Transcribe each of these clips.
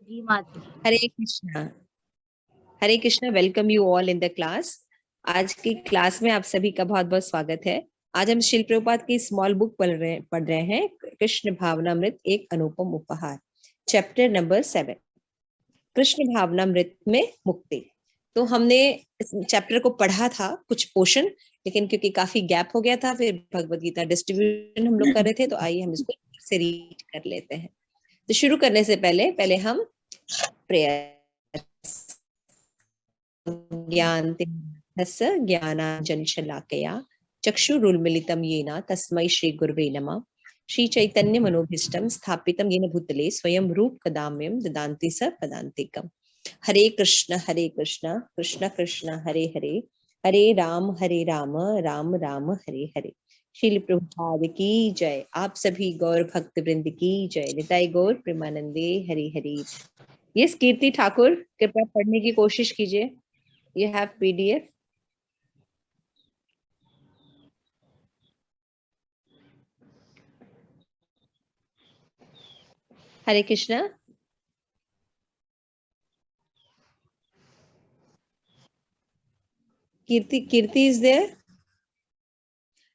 जी माता जी। Hare Krishna. Hare Krishna. Welcome you all in the class. आज की क्लास में आप सभी का बहुत बहुत स्वागत है। आज हम शिल प्रभुपाद की स्मॉल बुक पढ़ रहे हैं, कृष्ण भावनामृत एक अनुपम उपहार, चैप्टर नंबर 7, कृष्ण भावनामृत में मुक्ति। तो हमने इस चैप्टर को पढ़ा था कुछ पोर्शन, लेकिन क्योंकि काफी गैप हो गया था, फिर भगवद गीता डिस्ट्रीब्यूशन हम लोग कर रहे थे, तो आइए हम इसको से रीड कर लेते हैं। तो शुरू करने से पहले हम प्रेयर। ज्ञानाञ्जनशलाकया चक्षुरुन्मीलितं येन तस्मै श्रीगुरवे नमः। श्रीचैतन्यमनोभीष्टं स्थापितं येन भूतले स्वयं रूपकदाम्यं ददान्ति स पदान्तिकम्। हरे कृष्ण कृष्ण कृष्ण हरे हरे, हरे राम राम राम हरे हरे। श्रील प्रभुपाद की जय। आप सभी गौर भक्त वृंद की जय। निताई गौर प्रेमानंदे हरि हरि। यस कीर्ति ठाकुर, कृपया पढ़ने की कोशिश कीजिए। You have PDF? Hare Krishna. Kirti is there?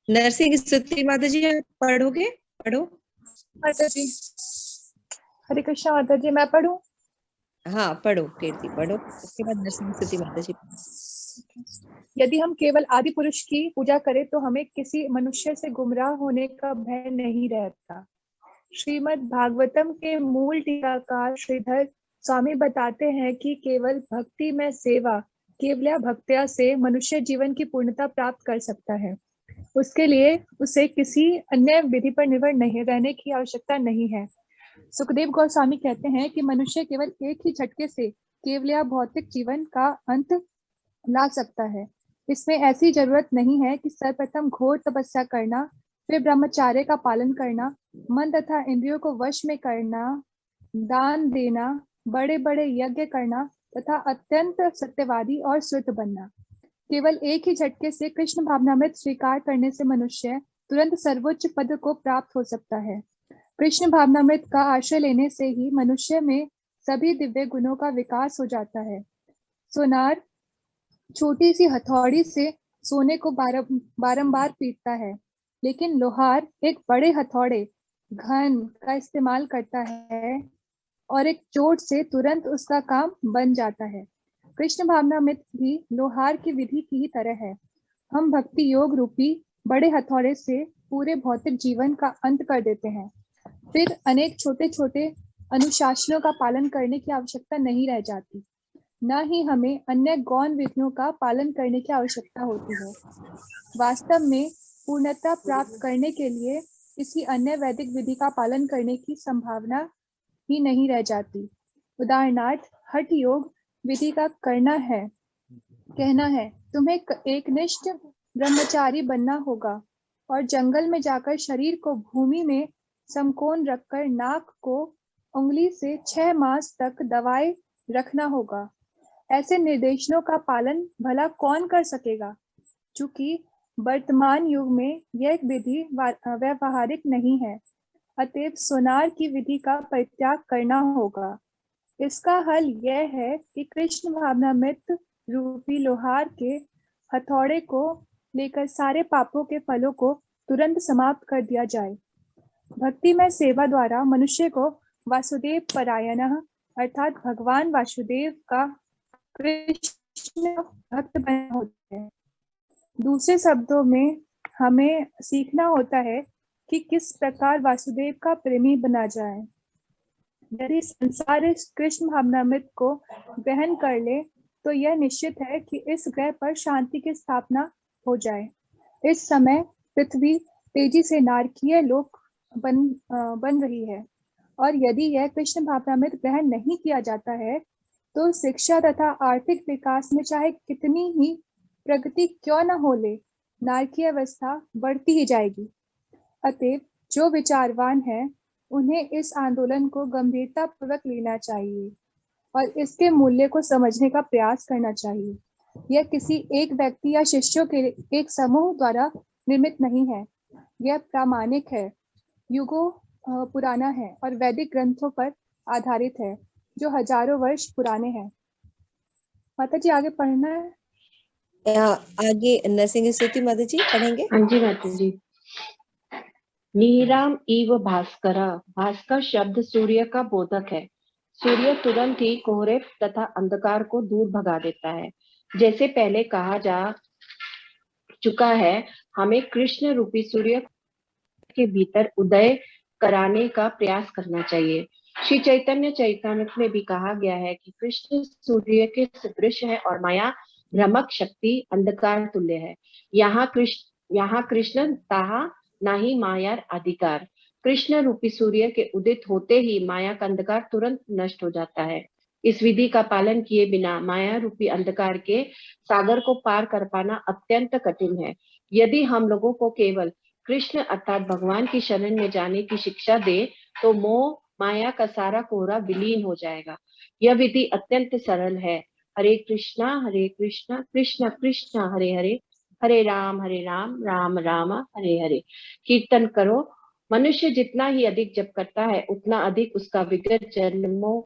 Narasimha स्तुति माता जी आप पढ़ोगे? पढ़ो माता जी। हरे कृष्णा माता जी, मैं पढ़ूं? हाँ पढ़ो, कीर्ति पढ़ो, उसके बाद नरसिंह स्तुति माता जी। यदि हम केवल आदि पुरुष की पूजा करें तो हमें किसी मनुष्य से गुमराह होने का भय नहीं रहता। श्रीमद् भागवतम के मूल टीकाकार श्रीधर स्वामी बताते हैं कि केवल भक्ति में सेवा, केवल भक्त्या से मनुष्य जीवन की पूर्णता प्राप्त कर सकता है। उसके लिए उसे किसी अन्य विधि पर निर्भर नहीं रहने की आवश्यकता नहीं है। सुखदेव गोस्वामी कहते हैं कि मनुष्य केवल एक ही झटके से केवल भौतिक जीवन का अंत ला सकता है। इसमें ऐसी जरूरत नहीं है कि सर्वप्रथम घोर तपस्या करना, फिर ब्रह्मचार्य का पालन करना, मन तथा इंद्रियों को वश में करना, दान देना, बड़े बड़े यज्ञ करना तथा अत्यंत सत्यवादी और शुद्ध बनना। केवल एक ही झटके से कृष्ण भावनामृत स्वीकार करने से मनुष्य तुरंत सर्वोच्च पद को प्राप्त हो सकता है। कृष्ण भावनामृत का आश्रय लेने से ही मनुष्य में सभी दिव्य गुणों का विकास हो जाता है। सोनार छोटी सी हथौड़ी से सोने को बारंबार पीटता है, लेकिन लोहार एक बड़े हथौड़े घन का इस्तेमाल करता है और एक चोट से तुरंत उसका काम बन जाता है। कृष्ण भावनामृत भी लोहार की विधि की ही तरह है। हम भक्ति योग रूपी बड़े हथौड़े से पूरे भौतिक जीवन का अंत कर देते हैं। फिर अनेक छोटे छोटे अनुशासनों का पालन करने की आवश्यकता नहीं रह जाती। न ही हमें अन्य गौण विधियों का पालन करने की आवश्यकता होती है। वास्तव में पूर्णता प्राप्त करने के लिए किसी अन्य वैदिक विधि का पालन करने की संभावना ही नहीं रह जाती। उदाहरणार्थ, हठ योग विधि का कहना है तुम्हें एक निष्ठ ब्रह्मचारी बनना होगा और जंगल में जाकर शरीर को भूमि में समकोण रखकर नाक को उंगली से 6 मास तक दबाए रखना होगा। ऐसे निर्देशों का पालन भला कौन कर सकेगा? चूंकि वर्तमान युग में यह विधि व्यवहारिक नहीं है, अतएव सोनार की विधि का परित्याग करना होगा। इसका हल यह है कि कृष्ण भावनामृत रूपी लोहार के हथौड़े को लेकर सारे पापों के फलों को तुरंत समाप्त कर दिया जाए। भक्ति में सेवा द्वारा मनुष्य को वासुदेव परायणः अर्थात भगवान वासुदेव का कृष्ण भक्त बनना होता है। दूसरे शब्दों में हमें सीखना होता है कि किस प्रकार वासुदेव का प्रेमी बना जाए। यदि संसार इस कृष्ण भावनामृत को ग्रहण कर ले तो यह निश्चित है कि इस ग्रह पर शांति की स्थापना हो जाए। इस समय पृथ्वी तेजी से नारकीय लोक बन रही है, और यदि यह कृष्ण भावनामृत ग्रहण नहीं किया जाता है तो शिक्षा तथा आर्थिक विकास में चाहे कितनी ही प्रगति क्यों न हो ले, नारकीय अवस्था बढ़ती ही जाएगी। अतएव जो विचारवान है उन्हें इस आंदोलन को गंभीरता पूर्वक लेना चाहिए और इसके मूल्य को समझने का प्रयास करना चाहिए। यह किसी एक व्यक्ति या शिष्यों के एक समूह द्वारा निर्मित नहीं है। यह प्रामाणिक है, युगों पुराना है और वैदिक ग्रंथों पर आधारित है। जो हजारों वर्ष पुराने हैं। माता जी आगे पढ़ना है। आगे नरसिंह स्तुति माता जी पढ़ेंगे। हाँ जी माता जी। नीराम इव भास्कर। भास्कर शब्द सूर्य का बोधक है। सूर्य तुरंत ही कोहरे तथा अंधकार को दूर भगा देता है। जैसे पहले कहा जा चुका है, हमें कृष्ण रूपी सूर्य के भीतर उदय कराने का प्रयास करना चाहिए। श्री चैतन्य चैतन्य में भी कहा गया है कि कृष्ण सूर्य के सदृश है और माया भ्रमक शक्ति अंधकार तुल्य है। यहाँ कृष्ण ताहा ना ही माया अधिकार। कृष्ण रूपी सूर्य के उदित होते ही माया का अंधकार तुरंत नष्ट हो जाता है। इस विधि का पालन किए बिना माया रूपी अंधकार के सागर को पार कर पाना अत्यंत कठिन है। यदि हम लोगों को केवल कृष्ण अर्थात भगवान की शरण में जाने की शिक्षा दे तो मोह माया का सारा कोहरा विलीन हो जाएगा। यह विधि अत्यंत सरल है। हरे कृष्णा कृष्ण कृष्ण हरे हरे, हरे राम राम राम हरे हरे। कीर्तन करो। मनुष्य जितना ही अधिक जप करता है उतना अधिक उसका विगत जन्मों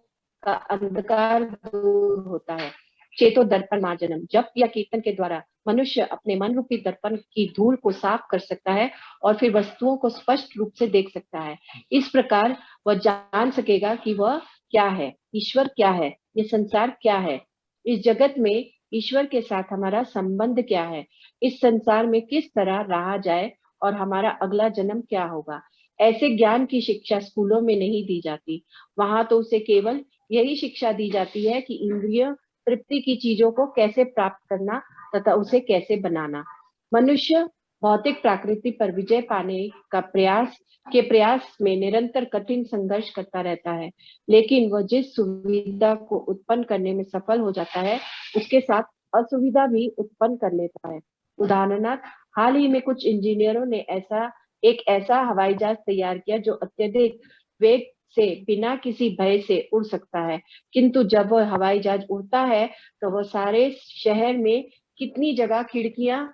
का अंधकार दूर होता है। चेतो दर्पण मार्जनम। जप या कीर्तन के द्वारा मनुष्य अपने मन रूपी दर्पण की धूल को साफ कर सकता है और फिर वस्तुओं को स्पष्ट रूप से देख सकता है। इस प्रकार वह जान सकेगा कि वह क्या है, ईश्वर क्या है, ये संसार क्या है, इस जगत में ईश्वर के साथ हमारा संबंध क्या है, इस संसार में किस तरह रहा जाए और हमारा अगला जन्म क्या होगा। ऐसे ज्ञान की शिक्षा स्कूलों में नहीं दी जाती। वहां तो उसे केवल यही शिक्षा दी जाती है कि इंद्रिय तृप्ति की चीजों को कैसे प्राप्त करना तथा उसे कैसे बनाना। मनुष्य भौतिक प्रकृति पर विजय पाने का प्रयास में निरंतर कठिन संघर्ष करता रहता है, लेकिन वह जिस सुविधा को उत्पन्न करने में सफल हो जाता है उसके साथ असुविधा भी उत्पन्न कर लेता है। उदाहरणार्थ, हाल ही में कुछ इंजीनियरों ने एक ऐसा हवाई जहाज तैयार किया जो अत्यधिक वेग से बिना किसी भय से उड़ सकता है, किंतु जब वह हवाई जहाज उड़ता है तो वह सारे शहर में कितनी जगह खिड़कियां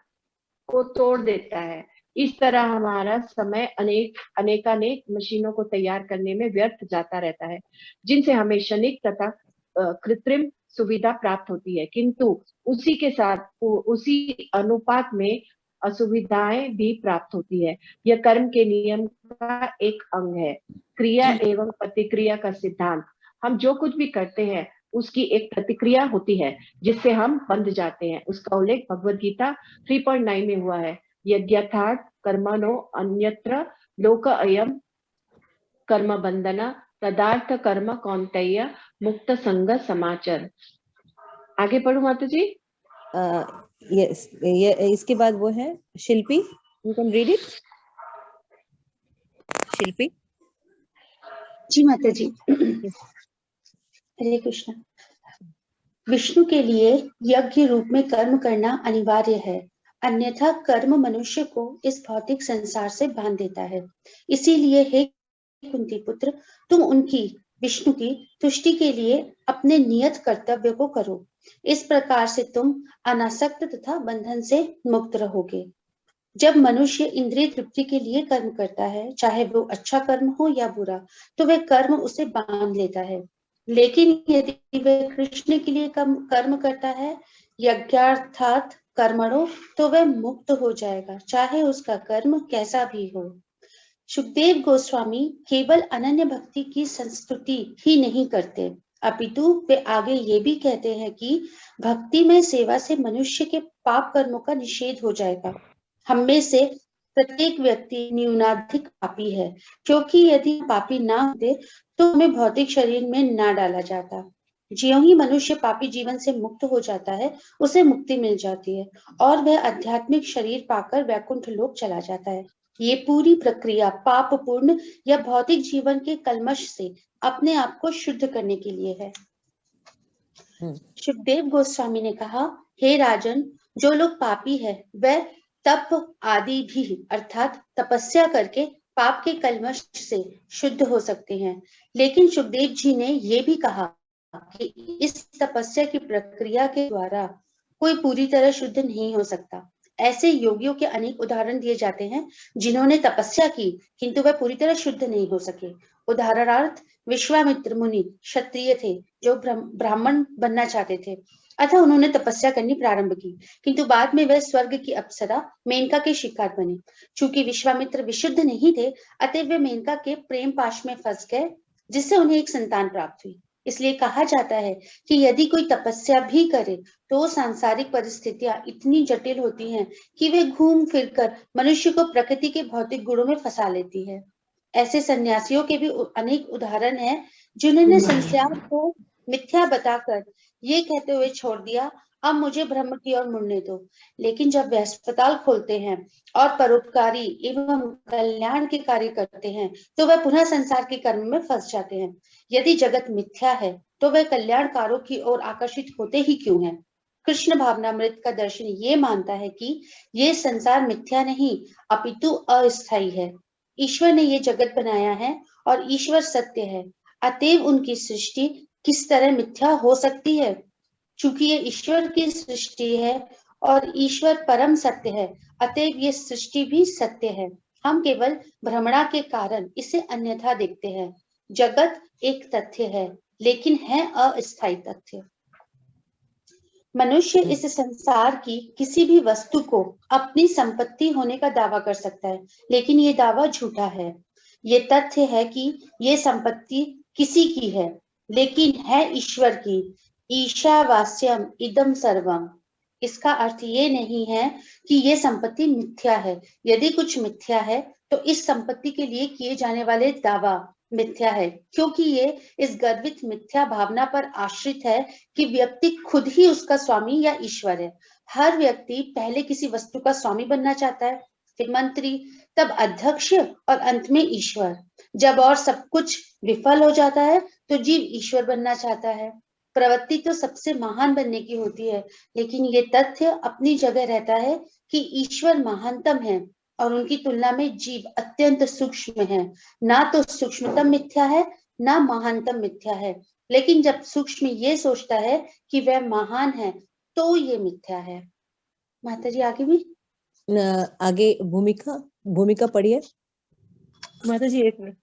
को तोड़ देता है। इस तरह हमारा समय अनेकानेक मशीनों को तैयार करने में व्यर्थ जाता रहता है, जिनसे हमें क्षणिक तथा कृत्रिम सुविधा प्राप्त होती है, किंतु उसी के साथ उसी अनुपात में असुविधाएं भी प्राप्त होती है। यह कर्म के नियम का एक अंग है। क्रिया एवं प्रतिक्रिया का सिद्धांत। हम जो कुछ भी करते हैं उसकी एक प्रतिक्रिया होती है जिससे हम बंध जाते हैं। उसका उल्लेख भगवद गीता 3.9 में हुआ है। यद्यथार्थ कर्मणो अन्यत्र लोक अयम कर्म बंधना तदार्थ कर्म कौन्तेय मुक्त संग समाचर। आगे पढ़ू माता जी। यस, इसके बाद वो है शिल्पी, यू कैन रीड इट। शिल्पी जी माता जी। हरे कृष्ण। विष्णु के लिए यज्ञ रूप में कर्म करना अनिवार्य है, अन्यथा कर्म मनुष्य को इस भौतिक संसार से बांध देता है। इसीलिए हे कुंती पुत्र, तुम उनकी विष्णु की तुष्टि के लिए अपने नियत कर्तव्य को करो। इस प्रकार से तुम अनासक्त तथा बंधन से मुक्त रहोगे। जब मनुष्य इंद्रिय तृप्ति के लिए कर्म करता है, चाहे वो अच्छा कर्म हो या बुरा, तो वह कर्म उसे बांध लेता है। लेकिन यदि वह कृष्ण के लिए कर्म करता है, यज्ञार्थात कर्मणो, तो वह मुक्त हो जाएगा, चाहे उसका कर्म कैसा भी हो। सुखदेव गोस्वामी केवल अनन्य भक्ति की संस्तुति ही नहीं करते, अपितु वे आगे ये भी कहते हैं कि भक्ति में सेवा से मनुष्य के पाप कर्मों का निषेध हो जाएगा। हम में से प्रत्येक व्यक्ति न्यूनाधिक पापी है, क्योंकि यदि पापी ना होते तो हमें भौतिक शरीर में ना डाला जाता। ज्यों ही मनुष्य पापी जीवन से मुक्त हो जाता है, उसे मुक्ति मिल जाती है और वह आध्यात्मिक शरीर पाकर वैकुंठ लोक चला जाता है। ये पूरी प्रक्रिया पाप पूर्ण या भौतिक जीवन के कलमश से अपने आप को शुद्ध करने के लिए है। सुखदेव गोस्वामी ने कहा, हे राजन, जो लोग पापी है वह तप आदि भी अर्थात तपस्या करके पाप के कलमश से शुद्ध हो सकते हैं, लेकिन सुखदेव जी ने ये भी कहा कि इस तपस्या की प्रक्रिया के द्वारा कोई पूरी तरह शुद्ध नहीं हो सकता। ऐसे योगियों के अनेक उदाहरण दिए जाते हैं जिन्होंने तपस्या की किंतु वह पूरी तरह शुद्ध नहीं हो सके। उदाहरणार्थ विश्वामित्र मुनि क्षत्रिय थे जो ब्राह्मण बनना चाहते थे, अतः उन्होंने तपस्या करनी प्रारंभ की, किंतु बाद में वह स्वर्ग की अप्सरा मेनका के शिकार बने। चूंकि विश्वामित्र विशुद्ध नहीं थे, अतः वे मेनका के प्रेम पाश में फंस गए, जिससे उन्हें एक संतान प्राप्त हुई। इसलिए कहा जाता है कि यदि कोई तपस्या भी करे तो सांसारिक परिस्थितियां इतनी जटिल होती हैं कि वे घूम फिरकर मनुष्य को प्रकृति के भौतिक गुणों में फंसा लेती है। ऐसे सन्यासियों के भी अनेक उदाहरण हैं जिन्होंने संसार को मिथ्या बताकर ये कहते हुए छोड़ दिया, अब मुझे ब्रह्म की ओर मुड़ने दो। लेकिन जब वे अस्पताल खोलते हैं और परोपकारी एवं कल्याण के कार्य करते हैं तो वह पुनः संसार के कर्म में फंस जाते हैं। यदि जगत मिथ्या है तो वह कल्याणकारों की ओर आकर्षित होते ही क्यों हैं? कृष्ण भावनामृत का दर्शन ये मानता है कि ये संसार मिथ्या नहीं अपितु अस्थायी है। ईश्वर ने ये जगत बनाया है और ईश्वर सत्य है, अतएव उनकी सृष्टि किस तरह मिथ्या हो सकती है? चूंकि ये ईश्वर की सृष्टि है और ईश्वर परम सत्य है, अतएव ये सृष्टि भी सत्य है। हम केवल भ्रमणा के कारण इसे अन्यथा देखते हैं। जगत एक तथ्य है, लेकिन है अस्थायी तथ्य। मनुष्य इस संसार की किसी भी वस्तु को अपनी संपत्ति होने का दावा कर सकता है, लेकिन ये दावा झूठा है। ये तथ्य है कि ये संपत्ति किसी की है, लेकिन है ईश्वर की। ईशावास्यम इदम सर्वम। इसका अर्थ ये नहीं है कि ये संपत्ति मिथ्या है। यदि कुछ मिथ्या है तो इस संपत्ति के लिए किए जाने वाले दावा मिथ्या है, क्योंकि ये इस गर्वित मिथ्या भावना पर आश्रित है कि व्यक्ति खुद ही उसका स्वामी या ईश्वर है। हर व्यक्ति पहले किसी वस्तु का स्वामी बनना चाहता है, फिर मंत्री, तब अध्यक्ष और अंत में ईश्वर। जब और सब कुछ विफल हो जाता है तो जीव ईश्वर बनना चाहता है। प्रवृत्ति तो सबसे महान बनने की होती है, लेकिन ये तथ्य अपनी जगह रहता है कि ईश्वर महानतम है और उनकी तुलना में जीव अत्यंत सूक्ष्म है। ना तो सूक्ष्मतम मिथ्या है, ना महानतम मिथ्या है। लेकिन जब सूक्ष्म ये सोचता है कि वह महान है तो ये मिथ्या है। माता जी आगे भी आगे भूमिका पढ़िए माता जी। एक मिनट।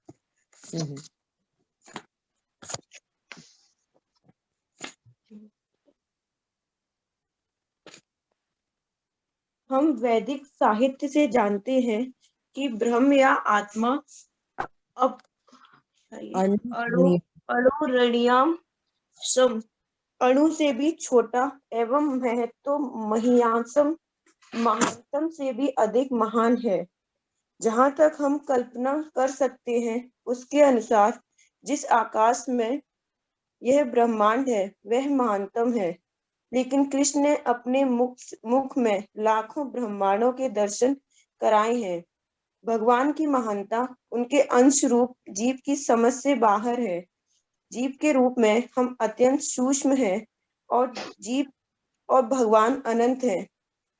हम वैदिक साहित्य से जानते हैं कि ब्रह्म या आत्मा अणुरणीयाम सम अणु से भी छोटा एवं महत्व महियांसम महानतम से भी अधिक महान है। जहाँ तक हम कल्पना कर सकते हैं उसके अनुसार जिस आकाश में यह ब्रह्मांड है वह महानतम है, लेकिन कृष्ण ने अपने मुख में लाखों ब्रह्मांडों के दर्शन कराए हैं। भगवान की महानता उनके अंश रूप जीव की समझ से बाहर है। जीव के रूप में हम अत्यंत सूक्ष्म हैं और जीव और भगवान अनंत हैं।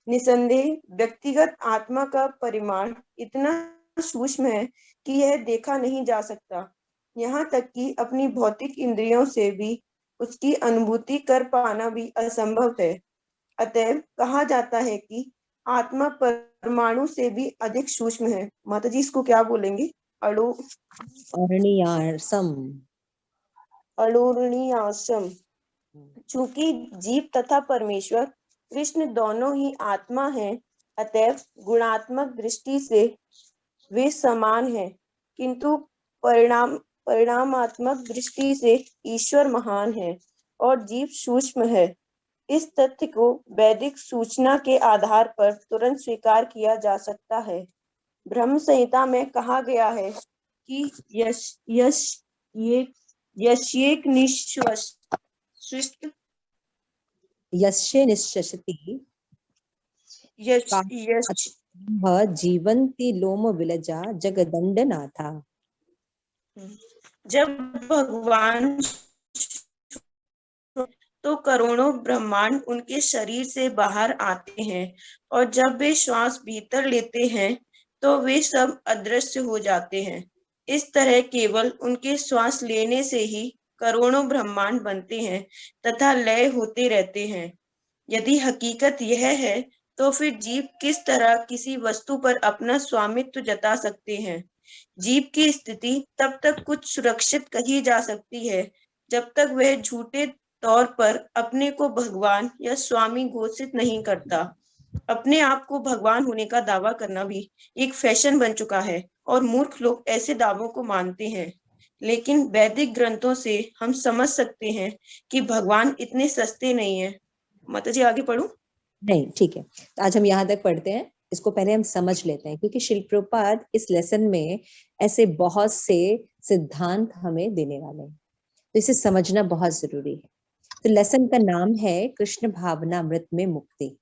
निसंदेह व्यक्तिगत आत्मा का परिमाण इतना सूक्ष्म है कि यह देखा नहीं जा सकता। यहाँ तक कि अपनी भौतिक इंद्रियों से भी उसकी अनुभूति कर पाना भी असंभव है। अतएव कहा जाता है कि आत्मा परमाणु से भी अधिक सूक्ष्म है। माता जी इसको क्या बोलेंगे? अणुरणीयासम। चूंकि जीव तथा परमेश्वर कृष्ण दोनों ही आत्मा हैं, अतएव गुणात्मक दृष्टि से वे समान हैं, किंतु परिणामात्मक दृष्टि से ईश्वर महान है और जीव सूक्ष्म है। इस तथ्य को वैदिक सूचना के आधार पर तुरंत स्वीकार किया जा सकता है। ब्रह्म संहिता में कहा गया है कि यस्येक निश्चति जीवंती लोम विलजा जगदंड नाथा। जब भगवान तो करोड़ों ब्रह्मांड उनके शरीर से बाहर आते हैं और जब वे श्वास भीतर लेते हैं तो वे सब अदृश्य हो जाते हैं। इस तरह केवल उनके श्वास लेने से ही करोड़ों ब्रह्मांड बनते हैं तथा लय होते रहते हैं। यदि हकीकत यह है तो फिर जीव किस तरह किसी वस्तु पर अपना स्वामित्व जता सकते हैं? जीव की स्थिति तब तक कुछ सुरक्षित कही जा सकती है जब तक वह झूठे तौर पर अपने को भगवान या स्वामी घोषित नहीं करता। अपने आप को भगवान होने का दावा करना भी एक फैशन बन चुका है और मूर्ख लोग ऐसे दावों को मानते हैं। लेकिन वैदिक ग्रंथों से हम समझ सकते हैं कि भगवान इतने सस्ते नहीं है। माता जी आगे पढ़ूं? नहीं, ठीक है, तो आज हम यहाँ तक पढ़ते हैं। इसको पहले हम समझ लेते हैं, क्योंकि शिल प्रभुपाद इस लेसन में ऐसे बहुत से सिद्धांत हमें देने वाले हैं, तो इसे समझना बहुत जरूरी है। तो लेसन का नाम है कृष्ण भावनामृत में मुक्ति,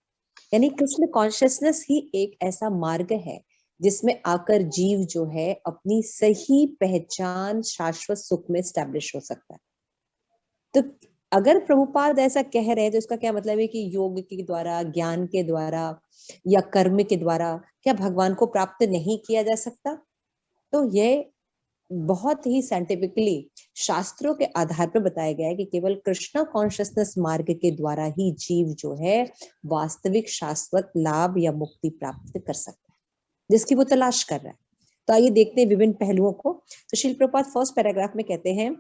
यानी कृष्ण कॉन्शियसनेस ही एक ऐसा मार्ग है जिसमें आकर जीव जो है अपनी सही पहचान शाश्वत सुख में स्टैब्लिश हो सकता है। तो अगर प्रभुपाद ऐसा कह रहे हैं तो इसका क्या मतलब है कि योग के द्वारा, ज्ञान के द्वारा या कर्म के द्वारा क्या भगवान को प्राप्त नहीं किया जा सकता? तो ये बहुत ही साइंटिफिकली शास्त्रों के आधार पर बताया गया है कि केवल कृष्णा कॉन्शियसनेस मार्ग के द्वारा ही जीव जो है वास्तविक शाश्वत लाभ या मुक्ति प्राप्त कर सकता है, जिसकी वो तलाश कर रहा है। तो आइए देखते हैं विभिन्न पहलुओं को। तो श्रील प्रभुपाद फर्स्ट पैराग्राफ में कहते हैं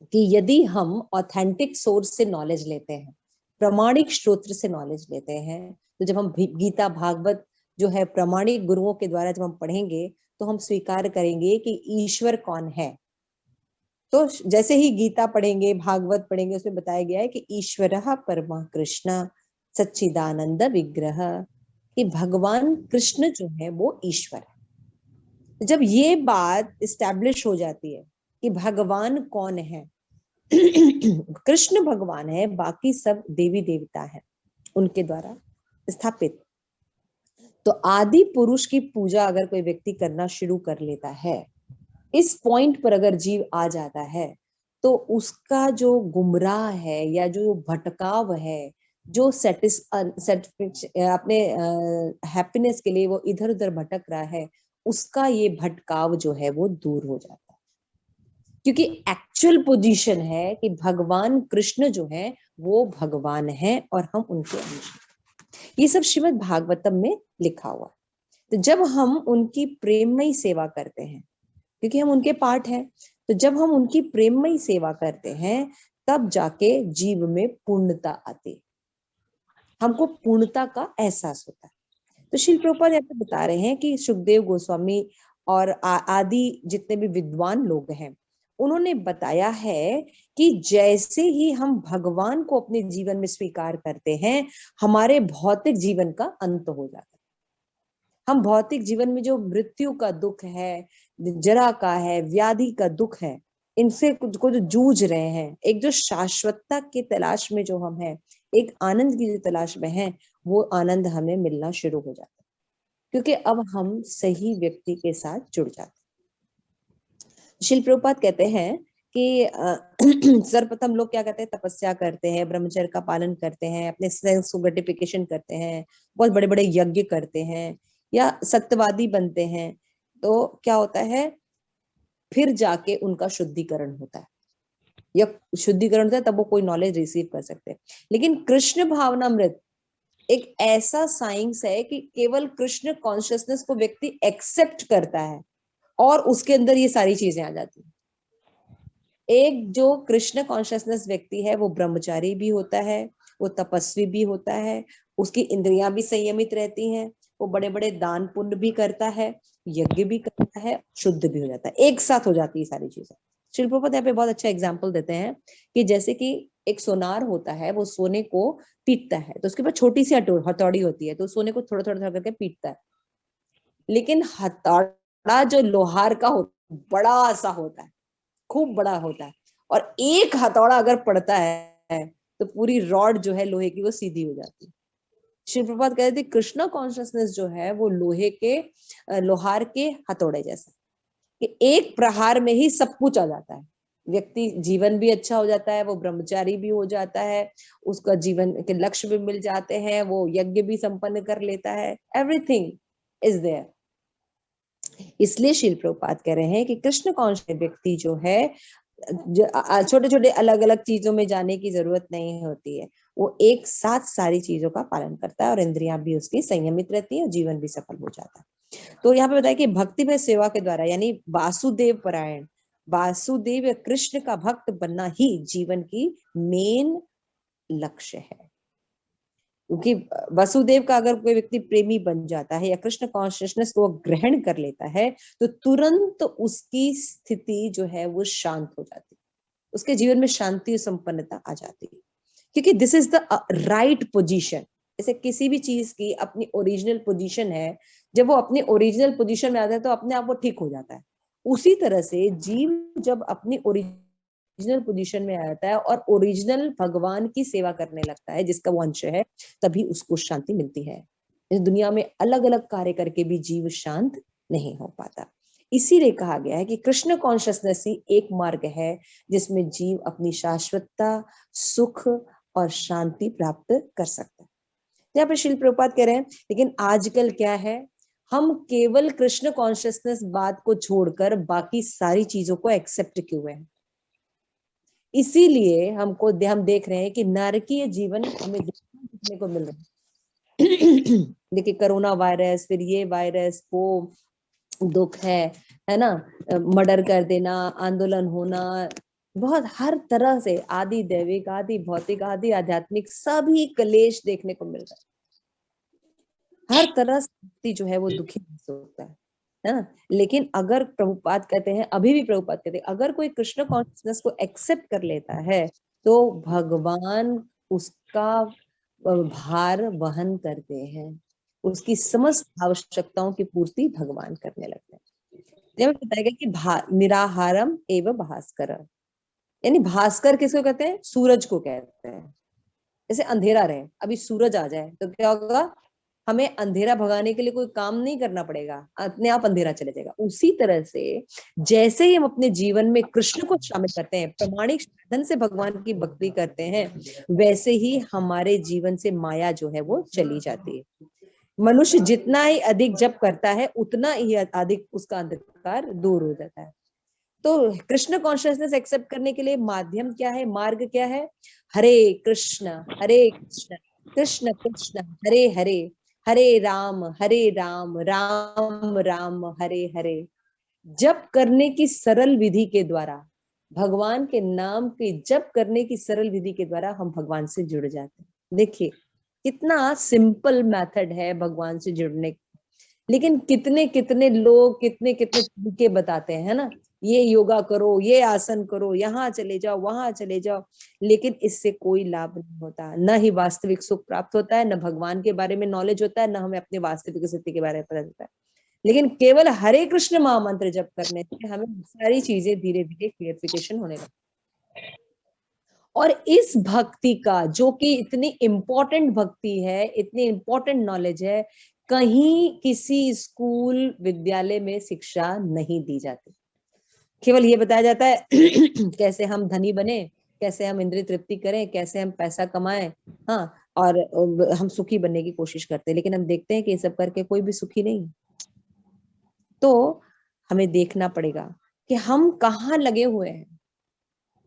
कि यदि हम ऑथेंटिक सोर्स से नॉलेज लेते हैं, प्रामाणिक स्रोत्र से नॉलेज लेते हैं, तो जब हम गीता भागवत जो है प्रामाणिक गुरुओं के द्वारा जब हम पढ़ेंगे तो हम स्वीकार करेंगे कि ईश्वर कौन है। तो जैसे ही गीता पढ़ेंगे, भागवत पढ़ेंगे, उसमें बताया गया है कि ईश्वरः परमः कृष्ण सच्चिदानंद विग्रह, कि भगवान कृष्ण जो है वो ईश्वर है। जब ये बात इस्टेब्लिश हो जाती है कि भगवान कौन है, कृष्ण भगवान है, बाकी सब देवी देवता है उनके द्वारा स्थापित। तो आदि पुरुष की पूजा अगर कोई व्यक्ति करना शुरू कर लेता है, इस पॉइंट पर अगर जीव आ जाता है, तो उसका जो गुमराह है या जो भटकाव है, जो अपने हैप्पीनेस के लिए वो इधर उधर भटक रहा है, उसका ये भटकाव जो है वो दूर हो जाता है। क्योंकि एक्चुअल पोजीशन है कि भगवान कृष्ण जो है वो भगवान है और हम उनके अंश। ये सब श्रीमद् भागवतम में लिखा हुआ है। तो जब हम उनकी प्रेममयी सेवा करते हैं, क्योंकि हम उनके पार्ट हैं, तो जब हम उनकी प्रेममयी सेवा करते हैं तब जाके जीव में पूर्णता आती है, हमको पूर्णता का एहसास होता है। तो श्रील प्रभुपाद यहाँ पे बता रहे हैं कि सुखदेव गोस्वामी और आदि जितने भी विद्वान लोग हैं, उन्होंने बताया है कि जैसे ही हम भगवान को अपने जीवन में स्वीकार करते हैं, हमारे भौतिक जीवन का अंत हो जाता है। हम भौतिक जीवन में जो मृत्यु का दुख है, जरा का है, व्याधि का दुख है, इनसे को जो जूझ रहे हैं, एक जो शाश्वतता की तलाश में जो हम हैं, एक आनंद की जो तलाश में हैं, वो आनंद हमें मिलना शुरू हो जाता है, क्योंकि अब हम सही व्यक्ति के साथ जुड़ जाते हैं। श्रील प्रभुपाद कहते हैं कि सर्वप्रथम लोग क्या करते हैं, तपस्या करते हैं, ब्रह्मचर्य का पालन करते हैं, अपने सेंस को ग्रेटिफिकेशन करते हैं, बहुत बड़े बड़े यज्ञ करते हैं या सत्यवादी बनते हैं। तो क्या होता है, फिर जाके उनका शुद्धिकरण होता है, या शुद्धिकरण होता है तब वो कोई नॉलेज रिसीव कर सकते हैं। लेकिन कृष्ण भावनामृत एक ऐसा साइंस है कि केवल कृष्ण कॉन्शियसनेस को व्यक्ति एक्सेप्ट करता है और उसके अंदर ये सारी चीजें आ जाती हैं। एक जो कृष्ण कॉन्शियसनेस व्यक्ति है वो ब्रह्मचारी भी होता है, वो तपस्वी भी होता है, उसकी इंद्रियां भी संयमित रहती हैं, वो बड़े बड़े दान पुण्य भी करता है, यज्ञ भी करता है, शुद्ध भी हो जाता है, एक साथ हो जाती है सारी चीजें। श्रील प्रभुपाद यहाँ पे बहुत अच्छा एग्जाम्पल देते हैं कि जैसे कि एक सोनार होता है, वो सोने को पीटता है, तो उसके पास छोटी सी हथौड़ी होती है, तो सोने को थोड़ा थोड़ा करके पीटता है। लेकिन हथौड़ा जो लोहार का बड़ा सा होता है, खूब बड़ा होता है, और एक हथौड़ा अगर पड़ता है तो पूरी रॉड जो है लोहे की वो सीधी हो जाती है। श्री प्रभुपाद कहते थे कृष्णा कॉन्शियसनेस जो है वो लोहार के हथौड़े जैसा, कि एक प्रहार में ही सब कुछ आ जाता है, व्यक्ति जीवन भी अच्छा हो जाता है, वो ब्रह्मचारी भी हो जाता है, उसका जीवन के लक्ष्य भी मिल जाते हैं, वो यज्ञ भी संपन्न कर लेता है, एवरीथिंग इज देयर। इसलिए श्रील प्रभुपाद कह रहे हैं कि कृष्ण कॉन्शियस व्यक्ति जो है, छोटे छोटे अलग अलग चीजों में जाने की जरूरत नहीं होती है, वो एक साथ सारी चीजों का पालन करता है और इंद्रियां भी उसकी संयमित रहती है और जीवन भी सफल हो जाता है। तो यहाँ पे बताया कि भक्ति में सेवा के द्वारा यानी वासुदेव परायण, वासुदेव या कृष्ण का भक्त बनना ही जीवन की मेन लक्ष्य है। क्योंकि वसुदेव का अगर कोई व्यक्ति प्रेमी बन जाता है या कृष्ण कॉन्शियसनेस को ग्रहण कर लेता है तो तुरंत उसकी स्थिति जो है वो शांत हो जाती है, उसके जीवन में शांति और संपन्नता आ जाती है, क्योंकि this is the right position. जैसे किसी भी चीज की अपनी ओरिजिनल पोजीशन है, जब वो अपनी ओरिजिनल पोजीशन में आता है तो अपने आप वो ठीक हो जाता है। उसी तरह से जीव जब अपनी ओरिजिनल पोजीशन में आता है और ओरिजिनल भगवान की सेवा करने लगता है जिसका वो अंश है, तभी उसको शांति मिलती है। इस दुनिया में अलग अलग कार्य करके भी जीव शांत नहीं हो पाता। इसीलिए कहा गया है कि कृष्ण कॉन्शियसनेस ही एक मार्ग है जिसमें जीव अपनी शाश्वतता, सुख और शांति प्राप्त कर सकता है। यहाँ पर शिल प्रभुपाद कह रहे हैं लेकिन आजकल क्या है, हम केवल कृष्ण कॉन्शियसनेस बात को छोड़कर बाकी सारी चीजों को एक्सेप्ट किए हुए हैं। इसीलिए हम देख रहे हैं कि नारकीय जीवन हमें देखने को मिल रहा है। देखिए कोरोना वायरस, फिर ये वायरस, वो दुख है ना, मर्डर कर देना, आंदोलन होना, बहुत हर तरह से आदि दैविक, आदि भौतिक, आदि आध्यात्मिक सभी क्लेश देखने को मिल रहा है। हर तरह से जो है वो दुखी होता है ना। लेकिन अगर प्रभुपाद कहते हैं, अभी भी प्रभुपाद कहते हैं, अगर कोई कृष्ण कॉन्शियसनेस को एक्सेप्ट कर लेता है तो भगवान उसका भार वहन करते हैं, उसकी समस्त आवश्यकताओं की पूर्ति भगवान करने लगते हैं। जब बताया गया कि निराहारम एवं भास्कर, यानी भास्कर किसको कहते हैं? सूरज को कहते हैं। जैसे अंधेरा रहे, अभी सूरज आ जाए तो क्या होगा, हमें अंधेरा भगाने के लिए कोई काम नहीं करना पड़ेगा, अपने आप अंधेरा चले जाएगा। उसी तरह से जैसे ही हम अपने जीवन में कृष्ण को शामिल करते हैं, प्रामाणिक साधन से भगवान की भक्ति करते हैं, वैसे ही हमारे जीवन से माया जो है वो चली जाती है। मनुष्य जितना ही अधिक जप करता है उतना ही अधिक उसका अंधकार दूर हो जाता है। तो कृष्ण कॉन्शियसनेस एक्सेप्ट करने के लिए माध्यम क्या है, मार्ग क्या है? हरे कृष्ण कृष्ण कृष्ण हरे हरे, हरे राम राम राम हरे हरे। जप करने की सरल विधि के द्वारा, भगवान के नाम के जप करने की सरल विधि के द्वारा हम भगवान से जुड़ जाते हैं। देखिए कितना सिंपल मेथड है भगवान से जुड़ने, लेकिन कितने कितने लोग कितने कितने तरीके बताते हैं ना, ये योगा करो, ये आसन करो, यहाँ चले जाओ, वहां चले जाओ, लेकिन इससे कोई लाभ नहीं होता। न ही वास्तविक सुख प्राप्त होता है, न भगवान के बारे में नॉलेज होता है, न हमें अपने वास्तविक स्थिति के बारे में पता चलता है। लेकिन केवल हरे कृष्ण महामंत्र जप करने से हमें सारी चीजें धीरे धीरे क्लियरिफिकेशन होने लगती है। और इस भक्ति का, जो कि इतनी इंपॉर्टेंट भक्ति है, इतनी इंपॉर्टेंट नॉलेज है, कहीं किसी स्कूल विद्यालय में शिक्षा नहीं दी जाती। केवल ये बताया जाता है कैसे हम धनी बने, कैसे हम इंद्रिय तृप्ति करें, कैसे हम पैसा कमाएं, हाँ, और हम सुखी बनने की कोशिश करते हैं। लेकिन हम देखते हैं कि ये सब करके कोई भी सुखी नहीं। तो हमें देखना पड़ेगा कि हम कहाँ लगे हुए हैं।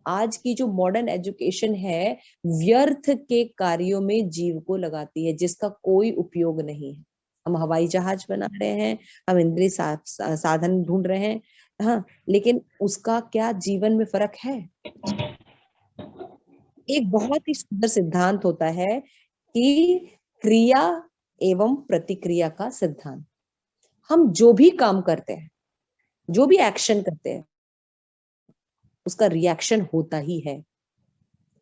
आज की जो मॉडर्न एजुकेशन है व्यर्थ के कार्यों में जीव को लगाती है, जिसका कोई उपयोग नहीं है। हम हवाई जहाज बना रहे हैं, हम इंद्रिय साधन ढूंढ रहे हैं, हाँ, लेकिन उसका क्या जीवन में फर्क है? एक बहुत ही सुंदर सिद्धांत होता है कि क्रिया एवं प्रतिक्रिया का सिद्धांत। हम जो भी काम करते हैं, जो भी एक्शन करते हैं, उसका रिएक्शन होता ही है।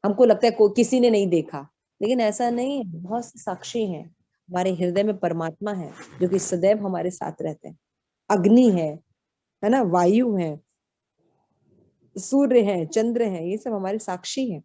हमको लगता है कोई किसी ने नहीं देखा, लेकिन ऐसा नहीं है। बहुत से साक्षी हैं, हमारे हृदय में परमात्मा है जो कि सदैव हमारे साथ रहते हैं। अग्नि है ना, वायु है, सूर्य है, चंद्र है, ये सब हमारे साक्षी हैं।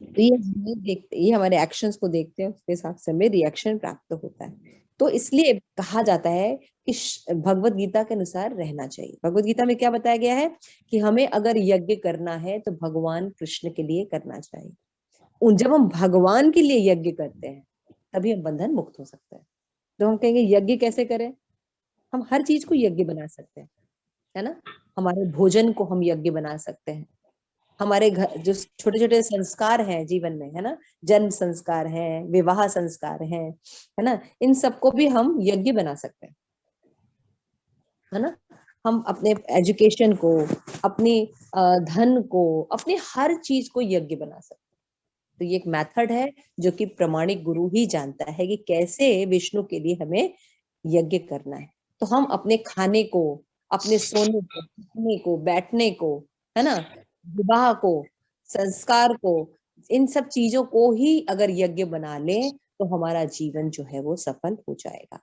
तो ये हमें देखते, ये हमारे एक्शंस को देखते हैं, उसके साथ समय रिएक्शन प्राप्त होता है। तो इसलिए कहा जाता है कि भगवत गीता के अनुसार रहना चाहिए। भगवत गीता में क्या बताया गया है कि हमें अगर यज्ञ करना है तो भगवान कृष्ण के लिए करना चाहिए। जब हम भगवान के लिए यज्ञ करते हैं तभी हम बंधन मुक्त हो सकते हैं। तो हम कहेंगे यज्ञ कैसे करें? हम हर चीज को यज्ञ बना सकते हैं, है ना। हमारे भोजन को हम यज्ञ बना सकते हैं, हमारे घर जो छोटे छोटे संस्कार हैं जीवन में, है ना, जन्म संस्कार है, विवाह संस्कार है ना, इन सबको भी हम यज्ञ बना सकते हैं, है ना। हम अपने एजुकेशन को, अपनी धन को, अपनी हर चीज को यज्ञ बना सकते हैं। तो ये एक मेथड है जो कि प्रमाणिक गुरु ही जानता है कि कैसे विष्णु के लिए हमें यज्ञ करना है। तो हम अपने खाने को, अपने सोने को, उठने को, बैठने को, है ना, विवाह को, संस्कार को, इन सब चीजों को ही अगर यज्ञ बना ले तो हमारा जीवन जो है वो सफल हो जाएगा।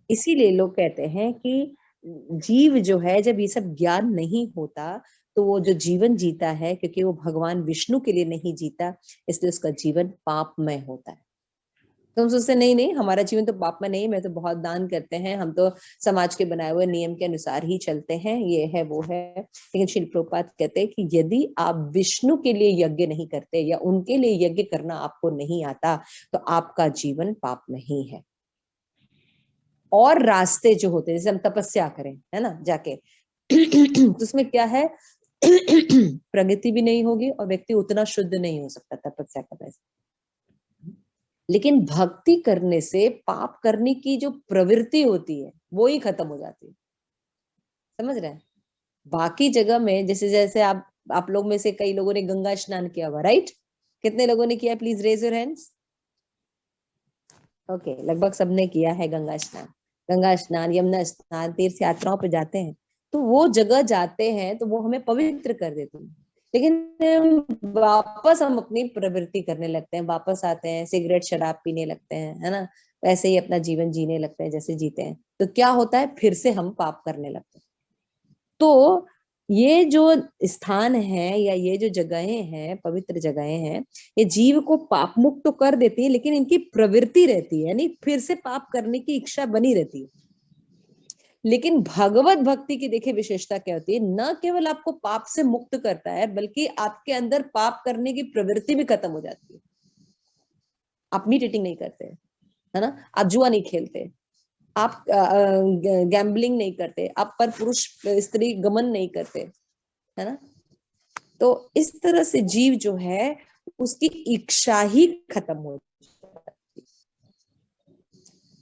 इसीलिए लोग कहते हैं कि जीव जो है, जब ये सब ज्ञान नहीं होता तो वो जो जीवन जीता है, क्योंकि वो भगवान विष्णु के लिए नहीं जीता, इसलिए उसका जीवन पापमय होता है। तो हम सोचते नहीं नहीं, हमारा जीवन तो पाप में नहीं, मैं तो बहुत दान करते हैं, हम तो समाज के बनाए हुए नियम के अनुसार ही चलते हैं, ये है वो है। लेकिन श्रील प्रभुपाद कहते हैं कि यदि आप विष्णु के लिए यज्ञ नहीं करते या उनके लिए यज्ञ करना आपको नहीं आता तो आपका जीवन पाप में ही है। और रास्ते जो होते हैं, जैसे हम तपस्या करें, है ना, जाके तो उसमें क्या है, प्रगति भी नहीं होगी और व्यक्ति उतना शुद्ध नहीं हो सकता तपस्या करने से। लेकिन भक्ति करने से पाप करने की जो प्रवृत्ति होती है वो ही खत्म हो जाती है, समझ रहे हैं। बाकी जगह में जैसे जैसे आप लोग में से कई लोगों ने गंगा स्नान किया हुआ, राइट? कितने लोगों ने किया? Please raise your hands. Okay, लगभग सबने किया है गंगा स्नान। गंगा स्नान, यमुना स्नान, तीर्थ यात्राओं पे जाते हैं तो वो जगह जाते हैं तो वो हमें पवित्र कर देती है। लेकिन वापस हम अपनी प्रवृत्ति करने लगते हैं, वापस आते हैं, सिगरेट शराब पीने लगते हैं, है ना, वैसे ही अपना जीवन जीने लगते हैं जैसे जीते हैं। तो क्या होता है, फिर से हम पाप करने लगते हैं। तो ये जो स्थान है या ये जो जगहें हैं, पवित्र जगहें हैं, ये जीव को पाप मुक्त तो कर देती है, लेकिन इनकी प्रवृत्ति रहती है, यानी फिर से पाप करने की इच्छा बनी रहती है। लेकिन भगवत भक्ति की देखिए विशेषता क्या होती है, न केवल आपको पाप से मुक्त करता है बल्कि आपके अंदर पाप करने की प्रवृत्ति भी खत्म हो जाती है। आप मीट ईटिंग नहीं करते, है ना, आप जुआ नहीं खेलते, आप गैम्बलिंग नहीं करते, आप पर पुरुष स्त्री गमन नहीं करते, है ना। तो इस तरह से जीव जो है उसकी इच्छा ही खत्म हो जाती है।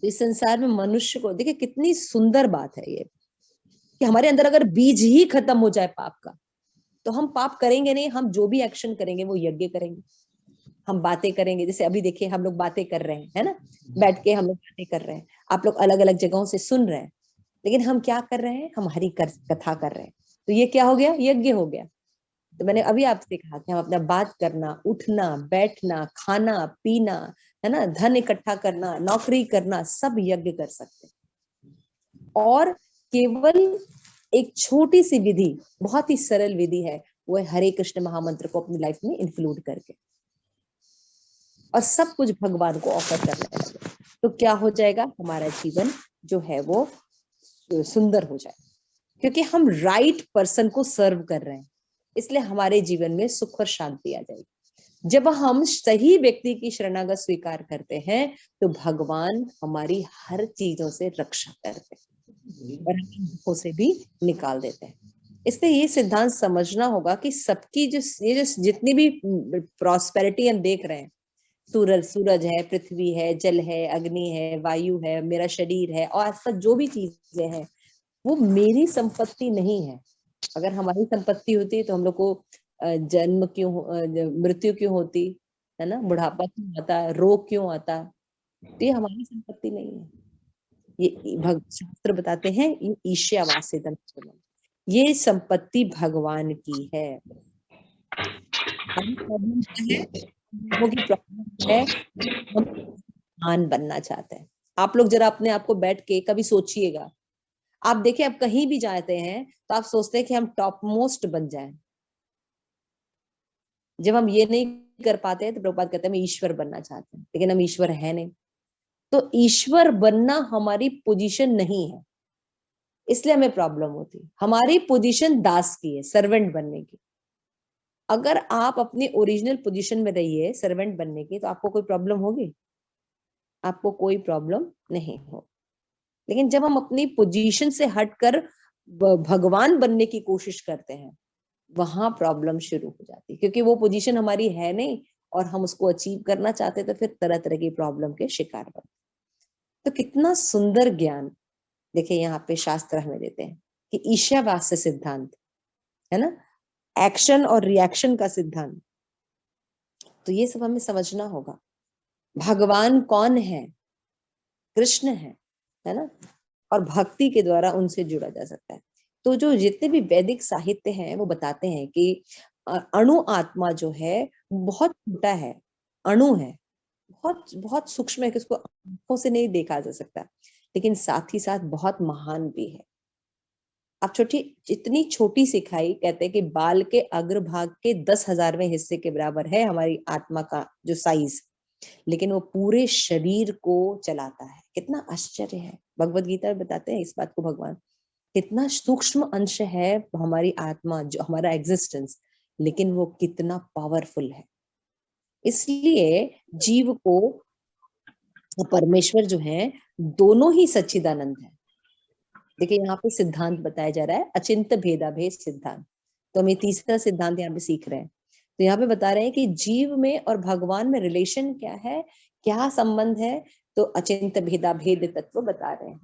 इस संसार में मनुष्य को देखिए कितनी सुंदर बात है ये, कि हमारे अंदर अगर बीज ही खत्म हो जाए पाप का तो हम पाप करेंगे नहीं। हम जो भी एक्शन करेंगे वो यज्ञ करेंगे, हम बातें करेंगे, जैसे अभी देखिए हम लोग बातें कर रहे हैं, है ना, बैठ के हम लोग बातें कर रहे हैं, आप लोग अलग अलग जगहों से सुन रहे हैं, लेकिन हम क्या कर रहे हैं, हम हरि कथा कर रहे हैं। तो ये क्या हो गया, यज्ञ हो गया। तो मैंने अभी आपसे कहा कि हम अपना बात करना, उठना, बैठना, खाना पीना, है ना, धन इकट्ठा करना, नौकरी करना, सब यज्ञ कर सकते हैं। और केवल एक छोटी सी विधि, बहुत ही सरल विधि है, वो है हरे कृष्ण महामंत्र को अपनी लाइफ में इंक्लूड करके और सब कुछ भगवान को ऑफर करने लगे। तो क्या हो जाएगा, हमारा जीवन जो है वो सुंदर हो जाए, क्योंकि हम राइट पर्सन को सर्व कर रहे हैं, इसलिए हमारे जीवन में सुख और शांति आ जाएगी। जब हम सही व्यक्ति की शरणागत स्वीकार करते हैं तो भगवान हमारी हर चीजों से रक्षा करते हैं और हमें दुखों से भी निकाल देते हैं। इसलिए ये सिद्धांत समझना होगा कि सबकी जो जितनी भी प्रॉस्पेरिटी हम देख रहे हैं, सूरज है, पृथ्वी है, जल है, अग्नि है, वायु है, मेरा शरीर है और आसपास जो भी चीजें हैं वो मेरी संपत्ति नहीं है। अगर हमारी संपत्ति होती तो हम लोग को जन्म क्यों, मृत्यु क्यों होती, है ना, बुढ़ापा क्यों आता, रोग क्यों आता, तो ये हमारी संपत्ति नहीं है। ये शास्त्र बताते हैं ये ईर्ष्यावासितम, ये संपत्ति भगवान की है। प्रॉब्लम क्या है, लोगों की प्रॉब्लम है हम महान बनना चाहते हैं। आप लोग जरा अपने आप को बैठ के कभी सोचिएगा, आप देखिए आप कहीं भी जाते हैं तो आप सोचते हैं कि हम टॉप मोस्ट बन जाएं। जब हम ये नहीं कर पाते हैं तो प्रभुपाद कहते हैं हम ईश्वर बनना चाहते हैं, लेकिन हम ईश्वर है नहीं। तो ईश्वर बनना हमारी पोजीशन नहीं है, इसलिए हमें प्रॉब्लम होती है। हमारी पोजीशन दास की है, सर्वेंट बनने की। अगर आप अपनी ओरिजिनल पोजीशन में रहिए सर्वेंट बनने की तो आपको कोई प्रॉब्लम होगी? आपको कोई प्रॉब्लम नहीं हो। लेकिन जब हम अपनी पोजीशन से हटकर भगवान बनने की कोशिश करते हैं वहां प्रॉब्लम शुरू हो जाती है, क्योंकि वो पोजीशन हमारी है नहीं और हम उसको अचीव करना चाहते, तो फिर तरह तरह की प्रॉब्लम के शिकार बनते। तो कितना सुंदर ज्ञान देखिए यहाँ पे शास्त्र हमें देते हैं कि ईशावास्य सिद्धांत है ना, एक्शन और रिएक्शन का सिद्धांत। तो ये सब हमें समझना होगा। भगवान कौन है? कृष्ण है ना, और भक्ति के द्वारा उनसे जुड़ा जा सकता है। तो जो जितने भी वैदिक साहित्य हैं वो बताते हैं कि अणु आत्मा जो है बहुत छोटा है, अणु है, बहुत बहुत सूक्ष्म है कि उसको आंखों से नहीं देखा जा सकता, लेकिन साथ ही साथ बहुत महान भी है। अब इतनी छोटी सी खाई, कहते हैं कि बाल के अग्रभाग के 10,000वें हिस्से के बराबर है हमारी आत्मा का जो साइज, लेकिन वो पूरे शरीर को चलाता है। कितना आश्चर्य है। भगवत गीता में बताते हैं इस बात को भगवान, कितना सूक्ष्म अंश है हमारी आत्मा, जो हमारा एग्जिस्टेंस, लेकिन वो कितना पावरफुल है। इसलिए जीव को परमेश्वर जो है दोनों ही सच्चिदानंद है। देखिए यहाँ पे सिद्धांत बताया जा रहा है, अचिंत्य भेदाभेद सिद्धांत। तो हम ये तीसरा सिद्धांत यहाँ पे सीख रहे हैं। तो यहाँ पे बता रहे हैं कि जीव में और भगवान में रिलेशन क्या है, क्या संबंध है। तो अचिंत्य भेदाभेद तत्व बता रहे हैं।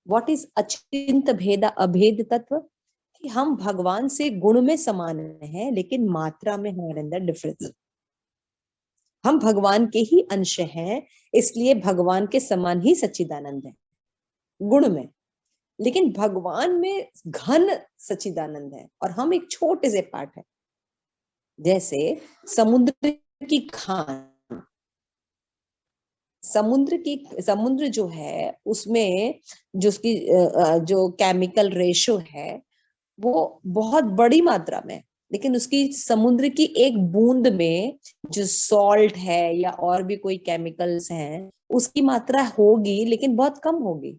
व्हाट इज अचिंत्य भेदा अभेद तत्व? कि हम भगवान से गुण में समान हैं, लेकिन मात्रा में हमारे अंदर डिफरेंस। हम भगवान के ही अंश हैं, इसलिए भगवान के समान ही सच्चिदानंद है गुण में, लेकिन भगवान में घन सच्चिदानंद है और हम एक छोटे से पार्ट है। जैसे समुद्र की खान, समुद्र जो है उसमें जो उसकी जो केमिकल रेशो है वो बहुत बड़ी मात्रा में, लेकिन उसकी समुद्र की एक बूंद में जो सॉल्ट है या और भी कोई केमिकल्स हैं उसकी मात्रा होगी, लेकिन बहुत कम होगी।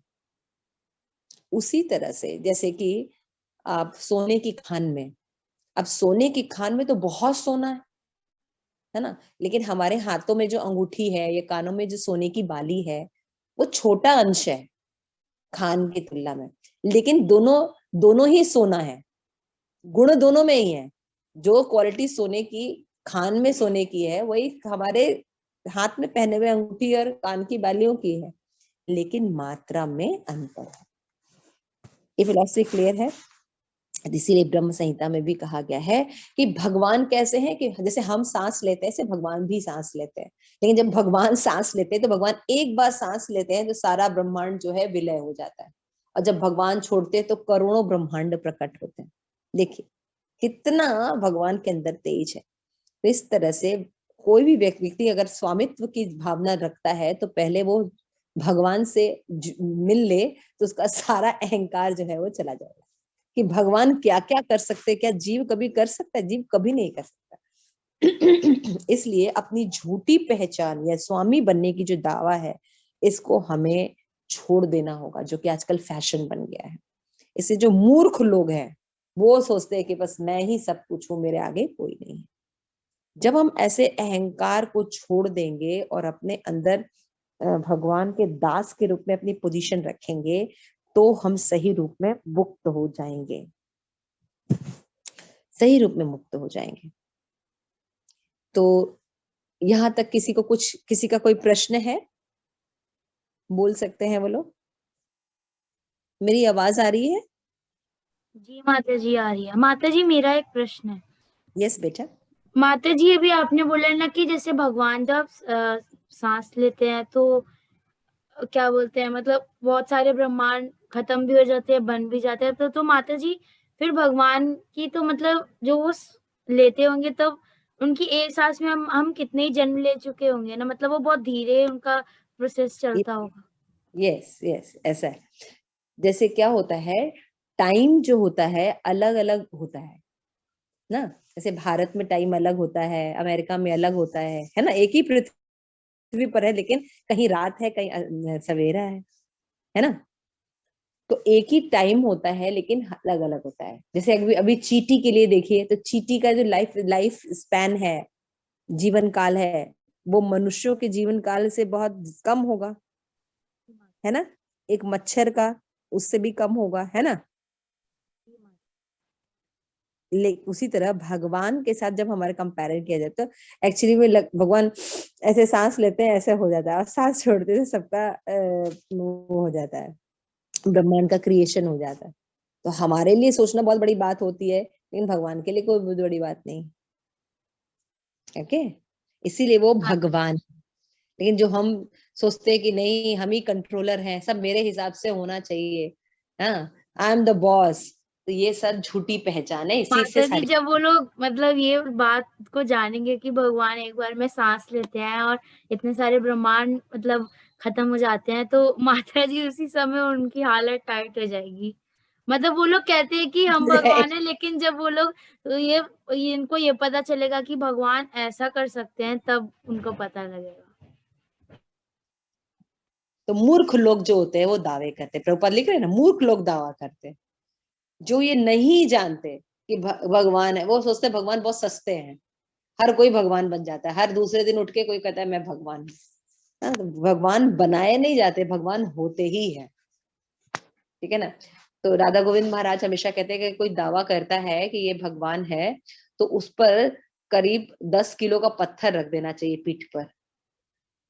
उसी तरह से जैसे कि आप सोने की खान में, अब सोने की खान में तो बहुत सोना है ना, लेकिन हमारे हाथों में जो अंगूठी है या कानों में जो सोने की बाली है वो छोटा अंश है खान की तुलना में, लेकिन दोनों ही सोना है, गुण दोनों में ही है। जो क्वालिटी सोने की खान में सोने की है वही हमारे हाथ में पहने हुए अंगूठी और कान की बालियों की है, लेकिन मात्रा में अंतर है। ये फिलॉसफी क्लियर है। इसीलिए ब्रह्म संहिता में भी कहा गया है कि भगवान कैसे हैं, कि जैसे हम सांस लेते हैं ऐसे भगवान भी सांस लेते हैं, लेकिन जब भगवान सांस लेते हैं तो भगवान एक बार सांस लेते हैं तो सारा ब्रह्मांड जो है विलय हो जाता है, और जब भगवान छोड़ते हैं तो करोड़ों ब्रह्मांड प्रकट होते हैं। देखिए कितना भगवान के अंदर तेज है। तो इस तरह से कोई भी व्यक्ति अगर स्वामित्व की भावना रखता है तो पहले वो भगवान से मिल ले तो उसका सारा अहंकार जो है वो चला जाएगा कि भगवान क्या क्या कर सकते, क्या जीव कभी कर सकता है? जीव कभी नहीं कर सकता। इसलिए अपनी झूठी पहचान या स्वामी बनने की जो दावा है इसको हमें छोड़ देना होगा, जो कि आजकल फैशन बन गया है। इससे जो मूर्ख लोग हैं वो सोचते हैं कि बस मैं ही सब कुछ हूं, मेरे आगे कोई नहीं है। जब हम ऐसे अहंकार को छोड़ देंगे और अपने अंदर भगवान के दास के रूप में अपनी पोजीशन रखेंगे तो हम सही रूप में मुक्त हो जाएंगे, सही रूप में मुक्त हो जाएंगे। तो यहाँ तक किसी का कोई प्रश्न है? बोल सकते हैं वो लोग। मेरी आवाज आ रही है? जी माता जी आ रही है। माता जी मेरा एक प्रश्न है। यस बेटा। माता जी अभी आपने बोला ना कि जैसे भगवान जब सांस लेते हैं तो क्या बोलते हैं, मतलब बहुत सारे ब्रह्मांड खत्म भी हो जाते हैं, बन भी जाते हैं। तो माता जी फिर भगवान की तो मतलब जो वो लेते होंगे तब उनकी एक सांस में हम कितने ही जन्म ले चुके होंगे ना, मतलब वो बहुत धीरे उनका प्रोसेस चलता होगा। यस यस ऐसा है। जैसे क्या होता है, टाइम जो होता है अलग अलग होता है ना। जैसे भारत में टाइम अलग होता है, अमेरिका में अलग होता है ना। एक ही पृथ्वी पर है लेकिन कहीं रात है, कहीं सवेरा है ना। तो एक ही टाइम होता है लेकिन अलग अलग होता है। जैसे अभी चींटी के लिए देखिए, तो चींटी का जो लाइफ स्पैन है, जीवन काल है, वो मनुष्यों के जीवन काल से बहुत कम होगा, है ना। एक मच्छर का उससे भी कम होगा, है ना। उसी तरह भगवान के साथ जब हमारा कंपेयर किया जाए तो एक्चुअली में भगवान ऐसे सांस लेते हैं, ऐसे हो जाता है, और सांस छोड़ते हैं सबका वो हो जाता है, ब्रह्मांड का क्रिएशन हो जाता है। तो हमारे लिए सोचना बहुत बड़ी बात होती है, लेकिन भगवान के लिए कोई बहुत बड़ी बात नहीं। ओके, इसीलिए वो भगवान। लेकिन जो हम सोचते हैं कि नहीं हम ही कंट्रोलर हैं, सब मेरे हिसाब से होना चाहिए, हाँ, आई एम द बॉस, तो ये सब झूठी पहचान है। इसी से माता जी, जब वो लोग मतलब ये बात को जानेंगे कि भगवान एक बार में सांस लेते हैं और इतने सारे ब्रह्मांड मतलब खत्म हो जाते हैं, तो माता जी उसी समय उनकी हालत टाइट हो जाएगी। मतलब वो लोग कहते हैं कि हम भगवान है, लेकिन जब वो लोग तो ये इनको ये पता चलेगा कि भगवान ऐसा कर सकते हैं, तब उनको पता लगेगा। तो मूर्ख लोग जो होते हैं वो दावे करते हैं, प्रभुपाद लिख रहे हैं ना, मूर्ख लोग दावा करते हैं, जो ये नहीं जानते कि भगवान है। वो सोचते हैं भगवान बहुत सस्ते हैं, हर कोई भगवान बन जाता है, हर दूसरे दिन उठ के कोई कहता है मैं भगवान हूँ। तो भगवान बनाए नहीं जाते, भगवान होते ही है, ठीक है ना। तो राधा गोविंद महाराज हमेशा कहते हैं कि कोई दावा करता है कि ये भगवान है, तो उस पर करीब 10 किलो का पत्थर रख देना चाहिए पीठ पर।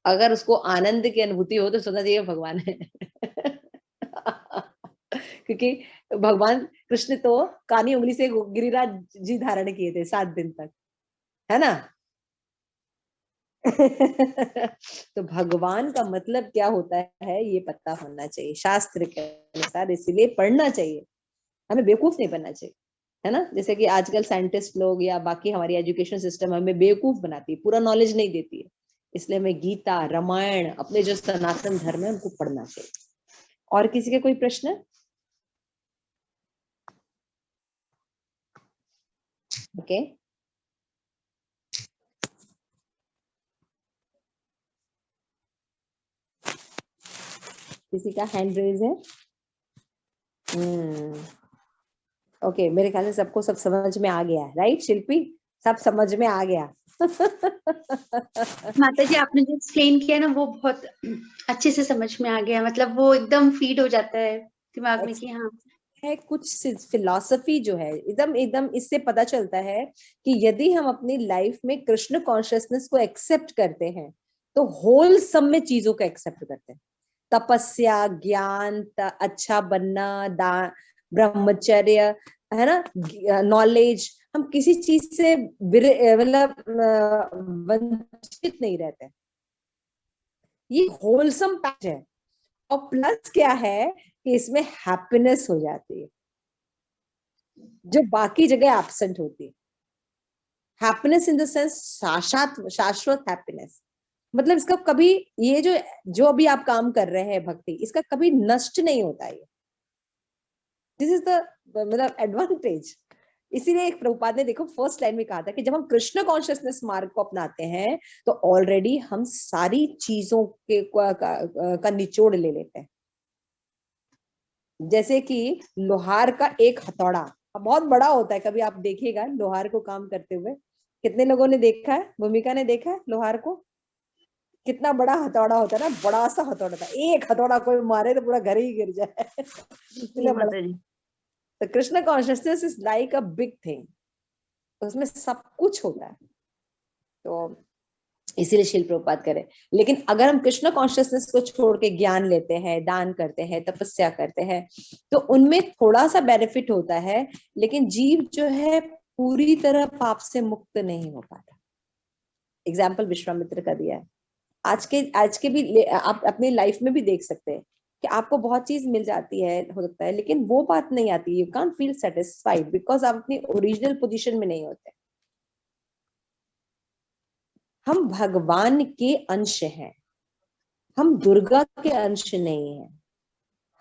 अगर उसको आनंद की अनुभूति हो तो सोचना चाहिए भगवान है। क्योंकि भगवान कृष्ण तो कानी उंगली से गिरिराज जी धारण किए थे 7 दिन तक, है ना। तो भगवान का मतलब क्या होता है ये पता होना चाहिए शास्त्र के अनुसार, इसीलिए पढ़ना चाहिए, हमें बेवकूफ नहीं बनना चाहिए, है ना। जैसे कि आजकल साइंटिस्ट लोग या बाकी हमारी एजुकेशन सिस्टम हमें बेवकूफ बनाती है, पूरा नॉलेज नहीं देती है, इसलिए हमें गीता, रामायण, अपने जो सनातन धर्म है उनको पढ़ना चाहिए। और किसी के कोई प्रश्न? ओके, किसी का हैंड रेज है? ओके, मेरे ख्याल से सबको सब समझ में आ गया, राइट शिल्पी, सब समझ में आ गया। माता जी आपने जो एक्सप्लेन किया ना वो बहुत अच्छे से समझ में आ गया, मतलब वो एकदम फीड हो जाता है दिमाग में कि हाँ है कुछ फिलॉसफी जो है एकदम एकदम इससे पता चलता है कि यदि हम अपनी लाइफ में कृष्ण कॉन्शियसनेस को एक्सेप्ट करते हैं तो होल सब में चीजों को एक्सेप्ट करते हैं, तपस्या, ज्ञान, अच्छा बनना, ब्रह्मचर्य, है ना, नॉलेज, हम किसी चीज से मतलब वंचित नहीं रहते। ये होलसम पैच है, और प्लस क्या है कि इसमें हैप्पीनेस हो जाती है जो बाकी जगह एब्सेंट होती है। हैप्पीनेस इन द सेंस शाश्वत हैप्पीनेस, मतलब इसका कभी ये जो अभी आप काम कर रहे हैं भक्ति, इसका कभी नष्ट नहीं होता है। दिस इज द मतलब एडवांटेज। इसीलिए एक प्रभुपाद ने देखो फर्स्ट लाइन में कहा था कि जब हम कृष्ण कॉन्शियसनेस मार्ग को अपनाते हैं तो ऑलरेडी हम सारी चीजों के का निचोड़ ले लेते हैं। जैसे कि लोहार का एक हथौड़ा बहुत बड़ा होता है, कभी आप देखिएगा लोहार को काम करते हुए, कितने लोगों ने देखा है, भूमिका ने देखा है लोहार को, कितना बड़ा हथौड़ा होता है ना, बड़ा सा हथौड़ा था, एक हथौड़ा कोई मारे तो पूरा घर ही गिर जाए। तो Krishna consciousness is like a big thing, उसमें सब कुछ होता है। तो इसीलिए शिल प्रभुपाद करे। लेकिन अगर हम कृष्ण कॉन्शियसनेस को छोड़ के ज्ञान लेते हैं, दान करते हैं, तपस्या करते हैं, तो उनमें थोड़ा सा बेनिफिट होता है, लेकिन जीव जो है पूरी तरह पाप से मुक्त नहीं हो पाता। एग्जाम्पल विश्वामित्र का दिया है, आज के भी आप अपनी लाइफ में भी देख सकते हैं कि आपको बहुत चीज मिल जाती है, हो सकता है, लेकिन वो बात नहीं आती, you can't feel satisfied because आप अपनी ओरिजिनल पोजीशन में नहीं होते। हम भगवान के अंश हैं, हम दुर्गा के अंश नहीं हैं,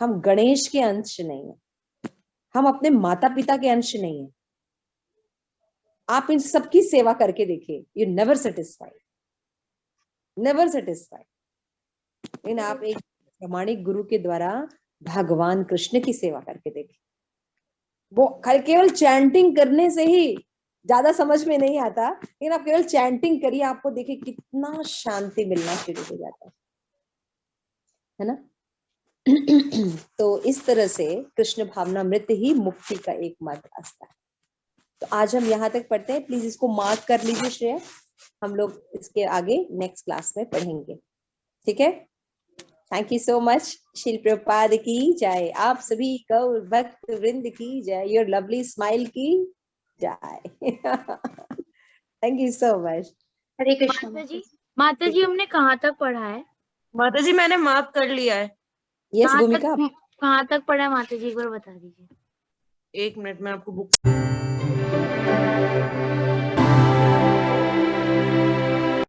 हम गणेश के अंश नहीं हैं, हम अपने माता पिता के अंश नहीं हैं। आप इन सबकी सेवा करके देखिए, you never satisfied, never satisfied. लेकिन आप एक प्रामाणिक गुरु के द्वारा भगवान कृष्ण की सेवा करके देखिए, वो केवल चैंटिंग करने से ही ज्यादा समझ में नहीं आता, लेकिन आप केवल चैंटिंग करिए, आपको देखिए कितना शांति मिलना शुरू हो जाता है ना। तो इस तरह से कृष्ण भावनामृत ही मुक्ति का एकमात्र रास्ता है। तो आज हम यहाँ तक पढ़ते हैं, प्लीज इसको मार्क कर लीजिए श्रेया, हम लोग इसके आगे नेक्स्ट क्लास में पढ़ेंगे, ठीक है। Thank you so much. शिल प्रभुपाद की जय, आप सभी गौर भक्त वृंद की जय, योर लवली स्माइल की जय। Thank you so much. Hare Krishna. माता जी हमने कहाँ तक पढ़ा है? माता जी मैंने मार्क कर लिया है। यस भूमिका, कहाँ तक पढ़ा है माता जी, एक बार बता दीजिए। 1 मिनट में आपको बुक